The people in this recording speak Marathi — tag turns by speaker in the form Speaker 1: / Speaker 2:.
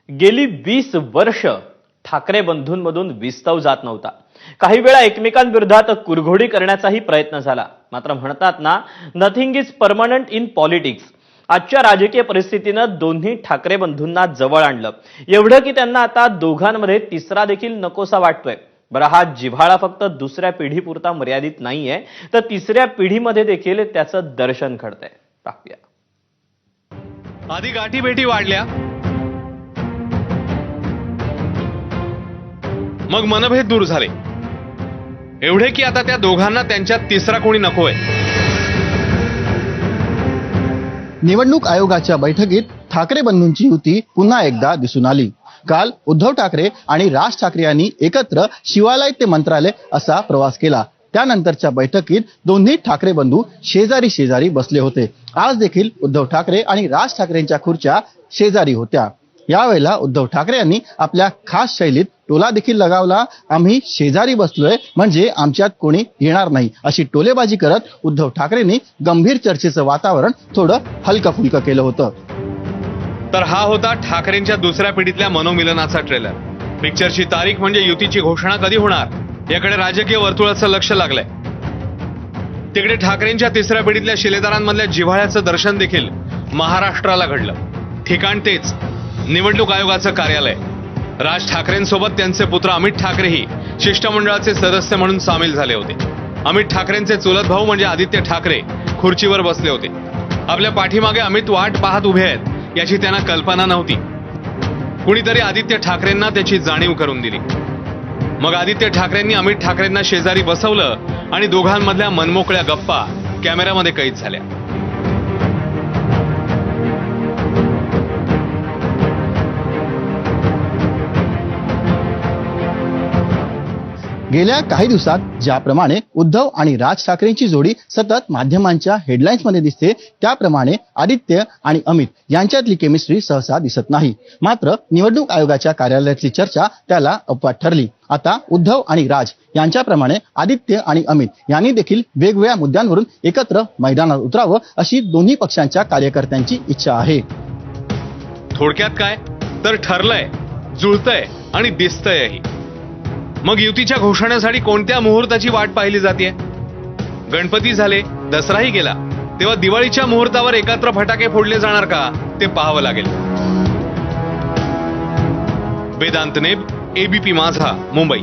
Speaker 1: गेली 20 वर्ष ठाकरे बंधूंमधून विस्तव जात नव्हता। काही वेळा एकमेकांविरोधात कुरघोडी करण्याचाही प्रयत्न झाला। मात्र म्हणतात ना, nothing is permanent in politics. आजच्या राजकीय परिस्थितीनं दोन्ही ठाकरे बंधूंना जवळ आणलं, एवढं की त्यांना आता दोघांमध्ये तिसरा देखील नकोसा वाटतोय। बरं, हा जिव्हाळा फक्त दुसऱ्या पिढीपुरता मर्यादित नाहीये, तर तिसऱ्या पिढीमध्ये देखील त्याचं दर्शन घडतंय। पाहूया।
Speaker 2: आधी गाठी भेटी वाढल्या, मग मनभेद दूर झाले, एवढे की आता त्या दोघांना त्यांच्यात तिसरा कोणी नकोय।
Speaker 3: निवडणूक आयोगाच्या बैठकीत ठाकरे बंधूंची युती पुन्हा एकदा दिसून आली। काल उद्धव ठाकरे आणि राज ठाकरे यांनी एकत्र शिवालय ते मंत्रालय असा प्रवास केला। त्यानंतरच्या बैठकीत दोन्ही ठाकरे बंधू शेजारी शेजारी बसले होते। आज देखील उद्धव ठाकरे आणि राज ठाकरेंच्या खुर्च्या शेजारी होत्या। यावेळेला उद्धव ठाकरे यांनी आपल्या खास शैलीत टोला देखील लगावला। आम्ही शेजारी बसलोय म्हणजे आमच्यात कोणी येणार नाही, अशी टोलेबाजी करत उद्धव ठाकरेंनी गंभीर चर्चेचं वातावरण थोडं हलकं फुलकं केलं होतं।
Speaker 2: तर हा होता ठाकरेंच्या दुसऱ्या पिढीतल्या मनोमिलनाचा ट्रेलर। पिक्चरची तारीख म्हणजे युतीची घोषणा कधी होणार याकडे राजकीय वर्तुळाचं लक्ष लागलंय। तिकडे ठाकरेंच्या तिसऱ्या पिढीतल्या शिलेदारांमधल्या जिव्हाळ्याचं दर्शन देखील महाराष्ट्राला घडलं। ठिकाण तेच निवडणूक आयोगाचं कार्यालय। राज ठाकरेंसोबत त्यांचे पुत्र अमित ठाकरेही शिष्टमंडळाचे सदस्य म्हणून सामील झाले होते। अमित ठाकरेंचे चुलत भाऊ म्हणजे आदित्य ठाकरे खुर्चीवर बसले होते। आपल्या पाठीमागे अमित वाट पाहत उभे आहेत याची त्यांना कल्पना नव्हती। कुणीतरी आदित्य ठाकरेंना त्याची जाणीव करून दिली। मग आदित्य ठाकरेंनी अमित ठाकरेंना शेजारी बसवलं आणि दोघांमधल्या मनमोकळ्या गप्पा कॅमेऱ्यामध्ये कैद झाल्या।
Speaker 3: गेल्या काही दिवसात ज्याप्रमाणे उद्धव आणि राज ठाकरेंची जोडी सतत माध्यमांच्या हेडलाईन्समध्ये दिसते, त्याप्रमाणे आदित्य आणि अमित यांच्यातली केमिस्ट्री सहसा दिसत नाही। मात्र निवडणूक आयोगाच्या कार्यालयातली चर्चा त्याला अपवाद ठरली। आता उद्धव आणि राज यांच्याप्रमाणे आदित्य आणि अमित यांनी देखील वेगवेगळ्या मुद्द्यांवरून एकत्र मैदानात उतरावं अशी दोन्ही पक्षांच्या कार्यकर्त्यांची इच्छा आहे।
Speaker 2: थोडक्यात काय तर ठरलंय, जुळतंय आणि दिसतंयही। मग युतीच्या घोषणेसाठी कोणत्या मुहूर्ताची वाट पाहिली जाते? गणपती झाले, दसराही गेला, तेव्हा दिवाळीच्या मुहूर्तावर एकत्र फटाके फोडले जाणार का ते पाहावं लागेल। वेदांत नेब, एबीपी माझा, मुंबई।